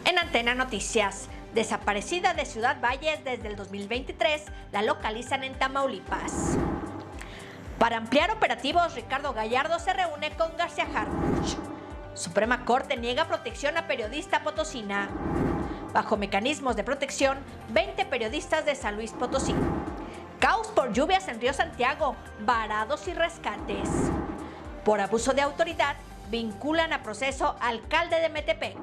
En Antena Noticias, desaparecida de Ciudad Valles desde el 2023, la localizan en Tamaulipas. Para ampliar operativos, Ricardo Gallardo se reúne con García Harfuch. Suprema Corte niega protección a periodista potosina. Bajo mecanismos de protección, 20 periodistas de San Luis Potosí. Caos por lluvias en Río Santiago, varados y rescates. Por abuso de autoridad, vinculan a proceso alcalde de Metepec.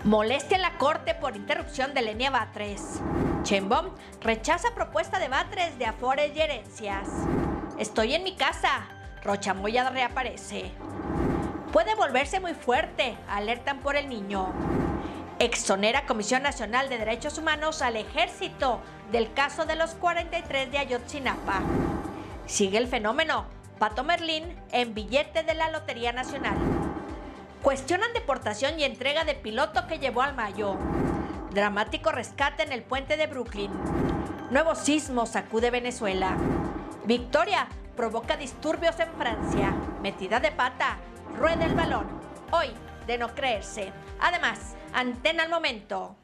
Molestia en la Corte por interrupción de Lenia Batres. Sheinbaum rechaza propuesta de Batres de afores y herencias. Estoy en mi casa. Rocha Moya reaparece. Puede volverse muy fuerte, alertan por el niño. Exonera Comisión Nacional de Derechos Humanos al Ejército del caso de los 43 de Ayotzinapa. Sigue el fenómeno. Pato Merlín en billete de la Lotería Nacional. Cuestionan deportación y entrega de piloto que llevó al Mayo. Dramático rescate en el puente de Brooklyn. Nuevo sismo sacude Venezuela. Victoria provoca disturbios en Francia. Metida de pata, rueda el balón. Hoy, de no creerse. Además, Antena al momento.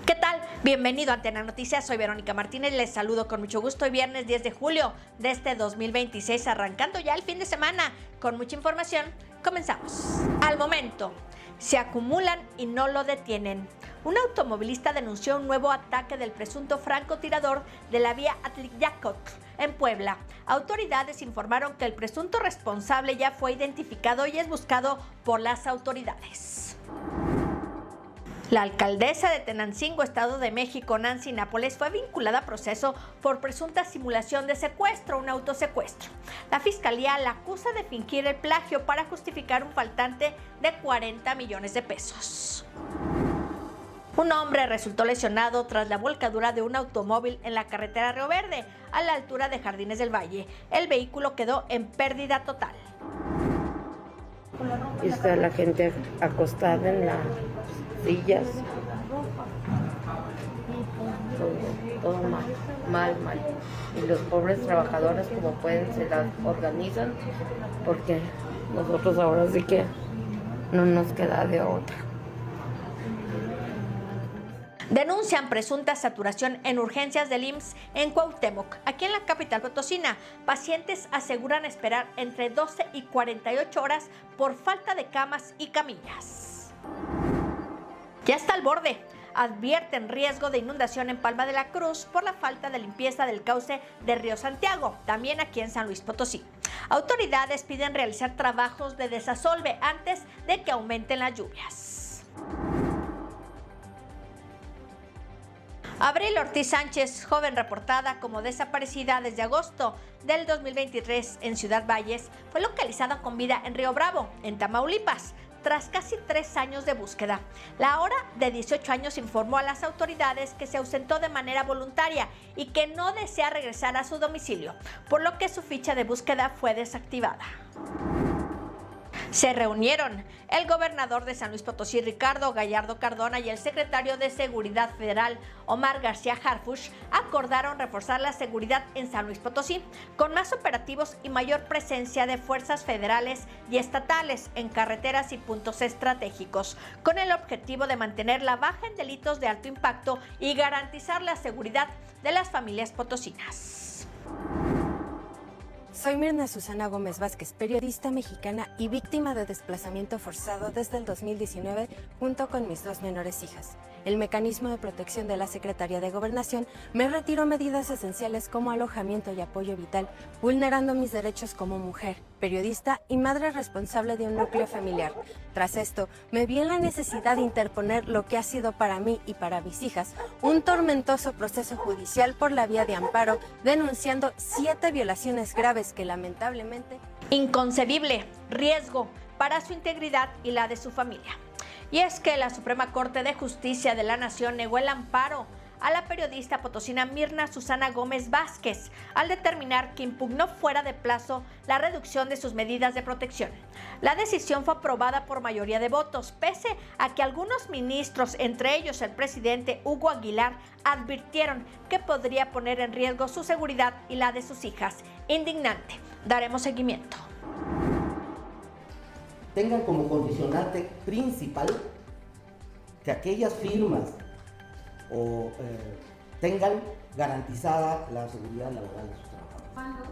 ¿Qué tal? Bienvenido a Antena Noticias, soy Verónica Martínez, les saludo con mucho gusto. Hoy viernes 10 de julio de este 2026, arrancando ya el fin de semana con mucha información. Comenzamos. Al momento, se acumulan y no lo detienen. Un automovilista denunció un nuevo ataque del presunto francotirador de la vía Atliyacoc en Puebla. Autoridades informaron que el presunto responsable ya fue identificado y es buscado por las autoridades. La alcaldesa de Tenancingo, Estado de México, Nancy Nápoles, fue vinculada a proceso por presunta simulación de secuestro, un autosecuestro. La fiscalía la acusa de fingir el plagio para justificar un faltante de 40 millones de pesos. Un hombre resultó lesionado tras la volcadura de un automóvil en la carretera Río Verde, a la altura de Jardines del Valle. El vehículo quedó en pérdida total. Y está la gente acostada en las sillas. Todo mal. Y los pobres trabajadores, como pueden, se las organizan, porque nosotros ahora sí que no nos queda de otra. Denuncian presunta saturación en urgencias del IMSS en Cuauhtémoc, aquí en la capital potosina. Pacientes aseguran esperar entre 12 y 48 horas por falta de camas y camillas. Ya está al borde. Advierten riesgo de inundación en Palma de la Cruz por la falta de limpieza del cauce de Río Santiago, también aquí en San Luis Potosí. Autoridades piden realizar trabajos de desasolve antes de que aumenten las lluvias. Abril Ortiz Sánchez, joven reportada como desaparecida desde agosto del 2023 en Ciudad Valles, fue localizada con vida en Río Bravo, en Tamaulipas, tras casi 3 años de búsqueda. La ahora de 18 años informó a las autoridades que se ausentó de manera voluntaria y que no desea regresar a su domicilio, por lo que su ficha de búsqueda fue desactivada. Se reunieron el gobernador de San Luis Potosí, Ricardo Gallardo Cardona, y el secretario de Seguridad Federal, Omar García Harfuch, acordaron reforzar la seguridad en San Luis Potosí con más operativos y mayor presencia de fuerzas federales y estatales en carreteras y puntos estratégicos, con el objetivo de mantener la baja en delitos de alto impacto y garantizar la seguridad de las familias potosinas. Soy Mirna Susana Gómez Vázquez, periodista mexicana y víctima de desplazamiento forzado desde el 2019 junto con mis 2 menores hijas. El mecanismo de protección de la Secretaría de Gobernación me retiró medidas esenciales como alojamiento y apoyo vital, vulnerando mis derechos como mujer, periodista y madre responsable de un núcleo familiar. Tras esto, me vi en la necesidad de interponer lo que ha sido para mí y para mis hijas un tormentoso proceso judicial por la vía de amparo, denunciando 7 violaciones graves que lamentablemente... Inconcebible riesgo para su integridad y la de su familia. Y es que la Suprema Corte de Justicia de la Nación negó el amparo a la periodista potosina Mirna Susana Gómez Vázquez al determinar que impugnó fuera de plazo la reducción de sus medidas de protección. La decisión fue aprobada por mayoría de votos, pese a que algunos ministros, entre ellos el presidente Hugo Aguilar, advirtieron que podría poner en riesgo su seguridad y la de sus hijas. Indignante. daremos seguimiento. Tengan como condicionante principal que aquellas firmas tengan garantizada la seguridad laboral de sus trabajadores.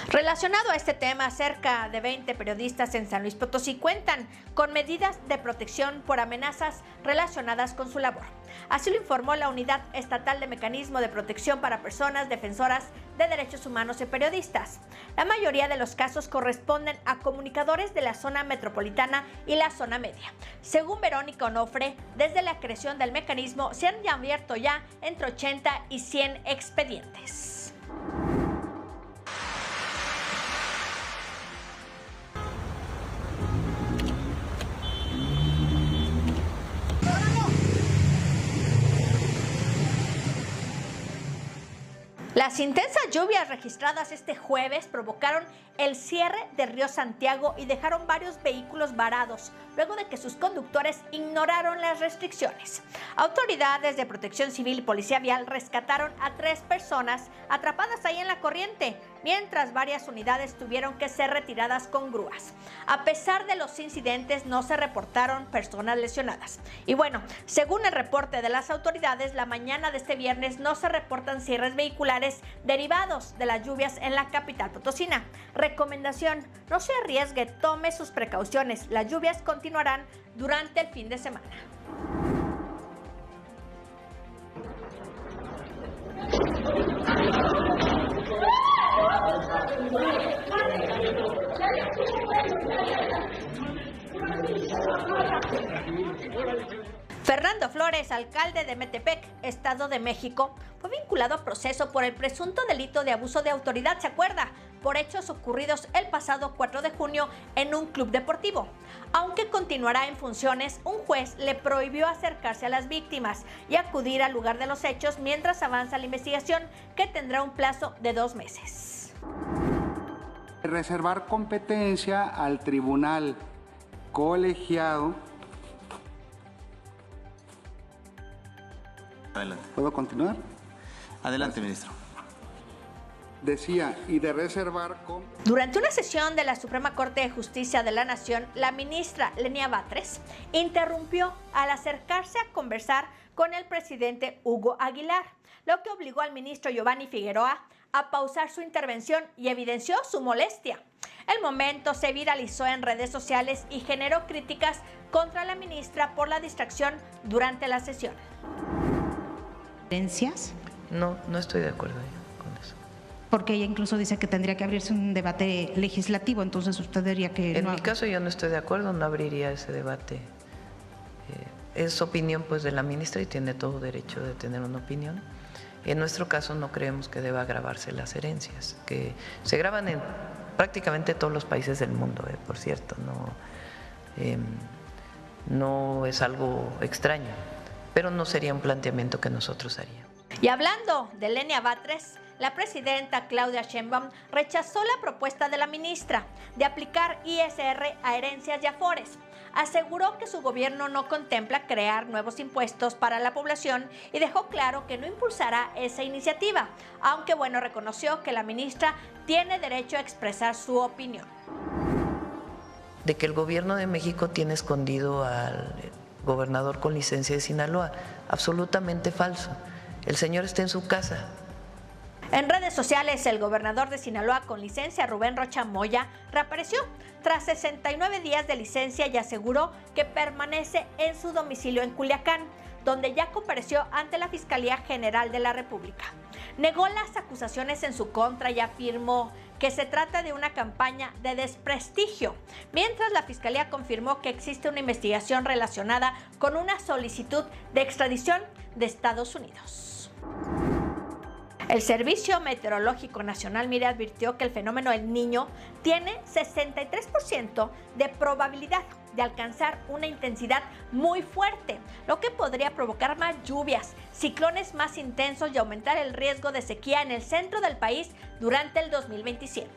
Relacionado a este tema, cerca de 20 periodistas en San Luis Potosí cuentan con medidas de protección por amenazas relacionadas con su labor. Así lo informó la Unidad Estatal de Mecanismo de Protección para Personas Defensoras de Derechos Humanos y Periodistas. La mayoría de los casos corresponden a comunicadores de la zona metropolitana y la zona media. Según Verónica Onofre, desde la creación del mecanismo se han abierto ya entre 80 y 100 expedientes. Las intensas lluvias registradas este jueves provocaron el cierre del río Santiago y dejaron varios vehículos varados, luego de que sus conductores ignoraron las restricciones. Autoridades de Protección Civil y Policía Vial rescataron a 3 personas atrapadas ahí en la corriente, mientras varias unidades tuvieron que ser retiradas con grúas. A pesar de los incidentes, no se reportaron personas lesionadas. Y bueno, según el reporte de las autoridades, la mañana de este viernes no se reportan cierres vehiculares derivados de las lluvias en la capital potosina. Recomendación: no se arriesgue, tome sus precauciones. Las lluvias continuarán durante el fin de semana. Fernando Flores, alcalde de Metepec, Estado de México, fue vinculado a proceso por el presunto delito de abuso de autoridad, ¿se acuerda?, por hechos ocurridos el pasado 4 de junio en un club deportivo. Aunque continuará en funciones, un juez le prohibió acercarse a las víctimas y acudir al lugar de los hechos mientras avanza la investigación, que tendrá un plazo de 2 meses. Reservar competencia al tribunal colegiado. Adelante. ¿Puedo continuar? Adelante, ministro. Decía, y de reservar Durante una sesión de la Suprema Corte de Justicia de la Nación, la ministra Lenia Batres interrumpió al acercarse a conversar con el presidente Hugo Aguilar, lo que obligó al ministro Giovanni Figueroa a pausar su intervención y evidenció su molestia. El momento se viralizó en redes sociales y generó críticas contra la ministra por la distracción durante la sesión. No, no estoy de acuerdo con eso. Porque ella incluso dice que tendría que abrirse un debate legislativo, entonces usted diría que en mi caso yo no estoy de acuerdo, no abriría ese debate. Es opinión pues de la ministra y tiene todo derecho de tener una opinión. En nuestro caso no creemos que deba grabarse las herencias, que se graban en prácticamente todos los países del mundo, por cierto, no es algo extraño, pero no sería un planteamiento que nosotros haríamos. Y hablando de Lenia Batres, la presidenta Claudia Sheinbaum rechazó la propuesta de la ministra de aplicar ISR a herencias y afores. Aseguró que su gobierno no contempla crear nuevos impuestos para la población y dejó claro que no impulsará esa iniciativa, aunque reconoció que la ministra tiene derecho a expresar su opinión. De que el gobierno de México tiene escondido al gobernador con licencia de Sinaloa, absolutamente falso. El señor está en su casa. En redes sociales, el gobernador de Sinaloa con licencia, Rubén Rocha Moya, reapareció tras 69 días de licencia y aseguró que permanece en su domicilio en Culiacán, donde ya compareció ante la Fiscalía General de la República. Negó las acusaciones en su contra y afirmó que se trata de una campaña de desprestigio, mientras la Fiscalía confirmó que existe una investigación relacionada con una solicitud de extradición de Estados Unidos. El Servicio Meteorológico Nacional, advirtió que el fenómeno El Niño tiene 63% de probabilidad de alcanzar una intensidad muy fuerte, lo que podría provocar más lluvias, ciclones más intensos y aumentar el riesgo de sequía en el centro del país durante el 2027.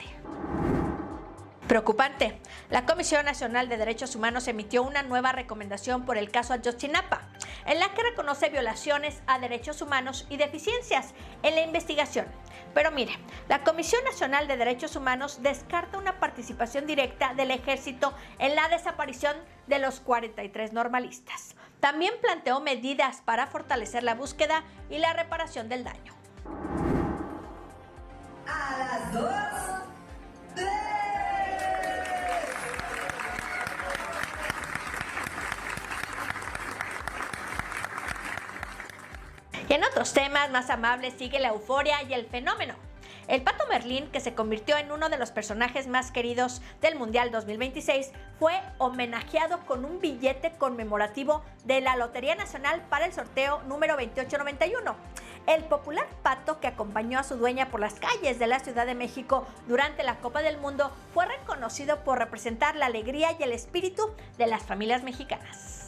Preocupante. La Comisión Nacional de Derechos Humanos emitió una nueva recomendación por el caso Ayotzinapa. en la que reconoce violaciones a derechos humanos y deficiencias en la investigación. Pero mire, la Comisión Nacional de Derechos Humanos descarta una participación directa del ejército en la desaparición de los 43 normalistas. También planteó medidas para fortalecer la búsqueda y la reparación del daño. A las 2, 3. Y en otros temas más amables sigue la euforia y el fenómeno. El Pato Merlín, que se convirtió en uno de los personajes más queridos del Mundial 2026, fue homenajeado con un billete conmemorativo de la Lotería Nacional para el sorteo número 2891. El popular pato, que acompañó a su dueña por las calles de la Ciudad de México durante la Copa del Mundo, fue reconocido por representar la alegría y el espíritu de las familias mexicanas.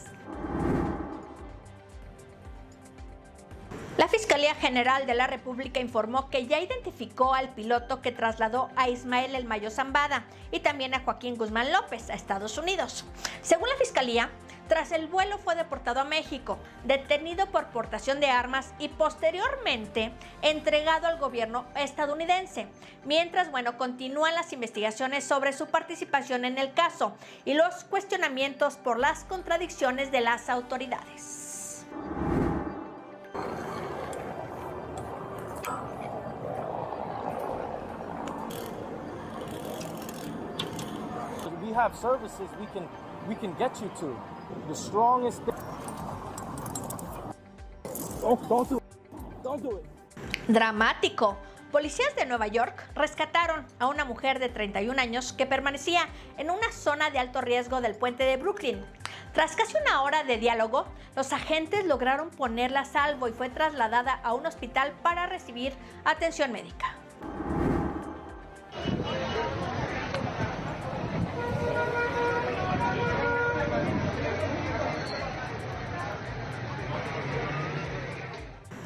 La Fiscalía General de la República informó que ya identificó al piloto que trasladó a Ismael El Mayo Zambada y también a Joaquín Guzmán López a Estados Unidos. Según la Fiscalía, tras el vuelo fue deportado a México, detenido por portación de armas y posteriormente entregado al gobierno estadounidense. Mientras, continúan las investigaciones sobre su participación en el caso y los cuestionamientos por las contradicciones de las autoridades. We have services we can get you to the strongest. Don't do it. Dramático. Policías de Nueva York rescataron a una mujer de 31 años que permanecía en una zona de alto riesgo del puente de Brooklyn. Tras casi una hora de diálogo, los agentes lograron ponerla a salvo y fue trasladada a un hospital para recibir atención médica.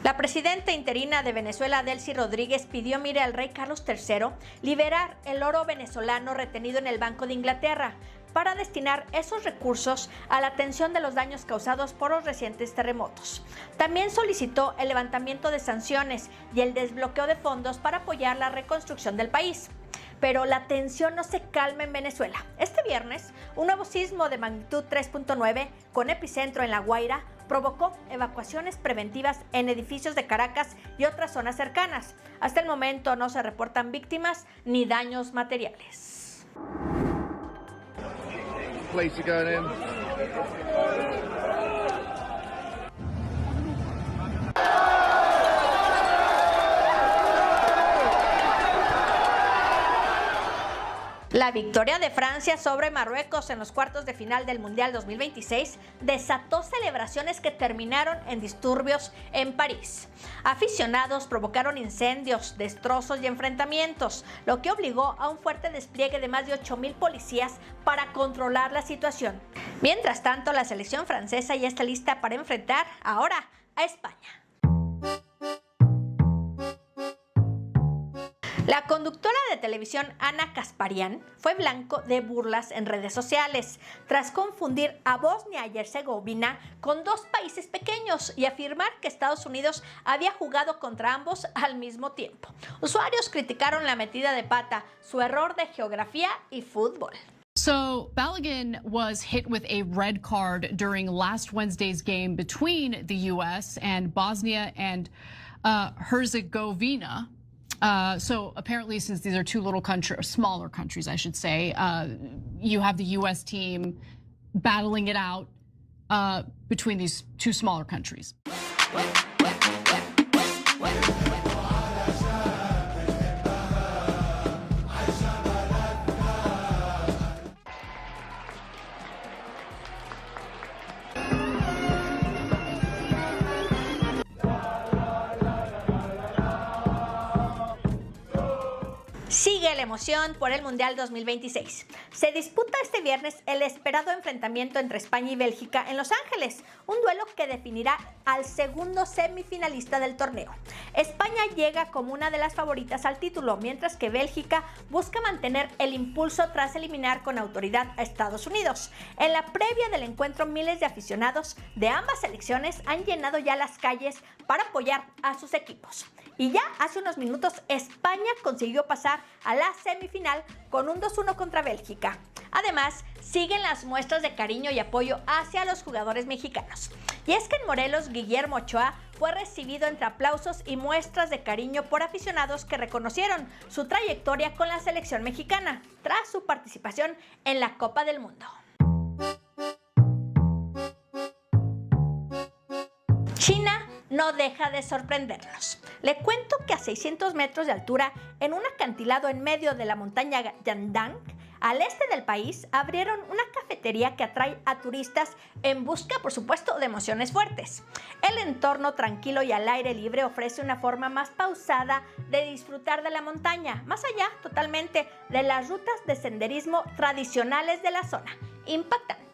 La presidenta interina de Venezuela, Delcy Rodríguez, pidió al rey Carlos III liberar el oro venezolano retenido en el Banco de Inglaterra para destinar esos recursos a la atención de los daños causados por los recientes terremotos. También solicitó el levantamiento de sanciones y el desbloqueo de fondos para apoyar la reconstrucción del país. Pero la tensión no se calma en Venezuela. Este viernes, un nuevo sismo de magnitud 3.9 con epicentro en La Guaira provocó evacuaciones preventivas en edificios de Caracas y otras zonas cercanas. Hasta el momento no se reportan víctimas ni daños materiales. La victoria de Francia sobre Marruecos en los cuartos de final del Mundial 2026 desató celebraciones que terminaron en disturbios en París. Aficionados provocaron incendios, destrozos y enfrentamientos, lo que obligó a un fuerte despliegue de más de 8,000 policías para controlar la situación. Mientras tanto, la selección francesa ya está lista para enfrentar ahora a España. La conductora de televisión Ana Kasparian fue blanco de burlas en redes sociales tras confundir a Bosnia y Herzegovina con dos países pequeños y afirmar que Estados Unidos había jugado contra ambos al mismo tiempo. Usuarios criticaron la metida de pata, su error de geografía y fútbol. So Balogun was hit with a red card during last Wednesday's game between the U.S. and Bosnia and Herzegovina. So apparently, since these are two little countries, or smaller countries, I should say, you have the U.S. team battling it out between these two smaller countries. Sigue la emoción por el Mundial 2026. Se disputa este viernes el esperado enfrentamiento entre España y Bélgica en Los Ángeles, un duelo que definirá al segundo semifinalista del torneo. España llega como una de las favoritas al título, mientras que Bélgica busca mantener el impulso tras eliminar con autoridad a Estados Unidos. En la previa del encuentro, miles de aficionados de ambas selecciones han llenado ya las calles para apoyar a sus equipos. Y ya hace unos minutos España consiguió pasar a la semifinal con un 2-1 contra Bélgica. Además, siguen las muestras de cariño y apoyo hacia los jugadores mexicanos. Y es que en Morelos, Guillermo Ochoa fue recibido entre aplausos y muestras de cariño por aficionados que reconocieron su trayectoria con la selección mexicana tras su participación en la Copa del Mundo. China no deja de sorprendernos. Le cuento que a 600 metros de altura, en un acantilado en medio de la montaña Yandang, al este del país, abrieron una cafetería que atrae a turistas en busca, por supuesto, de emociones fuertes. El entorno tranquilo y al aire libre ofrece una forma más pausada de disfrutar de la montaña, más allá totalmente de las rutas de senderismo tradicionales de la zona. Impactante.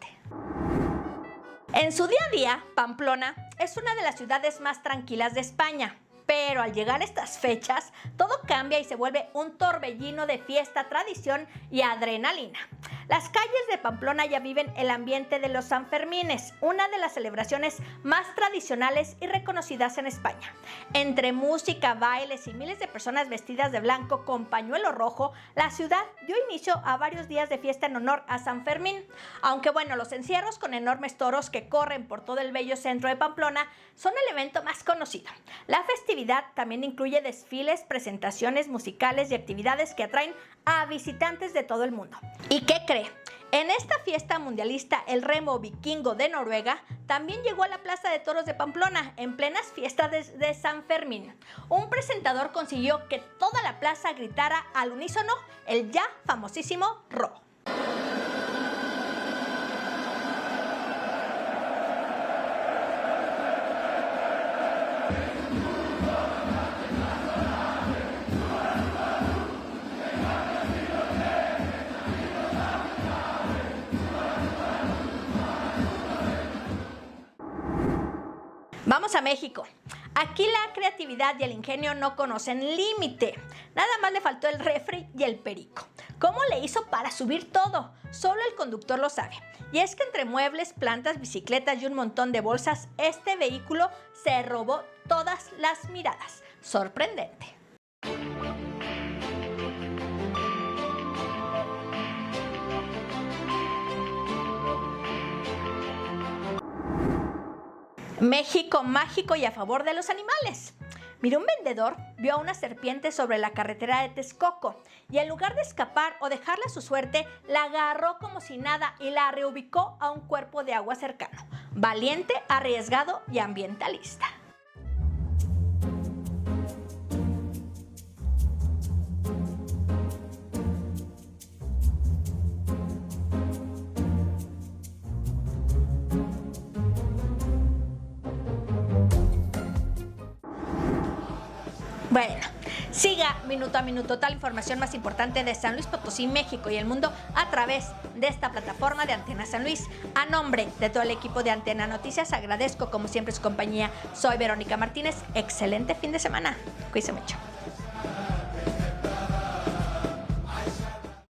En su día a día, Pamplona es una de las ciudades más tranquilas de España. Pero al llegar estas fechas, todo cambia y se vuelve un torbellino de fiesta, tradición y adrenalina. Las calles de Pamplona ya viven el ambiente de los Sanfermines, una de las celebraciones más tradicionales y reconocidas en España. Entre música, bailes y miles de personas vestidas de blanco con pañuelo rojo, la ciudad dio inicio a varios días de fiesta en honor a San Fermín. Aunque bueno, los encierros con enormes toros que corren por todo el bello centro de Pamplona son el evento más conocido. La festividad también incluye desfiles, presentaciones musicales y actividades que atraen a visitantes de todo el mundo. ¿Y qué cree? En esta fiesta mundialista, el remo vikingo de Noruega también llegó a la Plaza de Toros de Pamplona en plenas fiestas de San Fermín. Un presentador consiguió que toda la plaza gritara al unísono el ya famosísimo Ro. Vamos a México. Aquí la creatividad y el ingenio no conocen límite. Nada más le faltó el refri y el perico. ¿Cómo le hizo para subir todo? Solo el conductor lo sabe. Y es que entre muebles, plantas, bicicletas y un montón de bolsas, este vehículo se robó todas las miradas. Sorprendente. México mágico y a favor de los animales. Mira, un vendedor vio a una serpiente sobre la carretera de Texcoco y en lugar de escapar o dejarla a su suerte, la agarró como si nada y la reubicó a un cuerpo de agua cercano. Valiente, arriesgado y ambientalista. Bueno, siga minuto a minuto toda la información más importante de San Luis Potosí, México y el mundo a través de esta plataforma de Antena San Luis. A nombre de todo el equipo de Antena Noticias, agradezco como siempre su compañía. Soy Verónica Martínez. Excelente fin de semana. Cuídense mucho.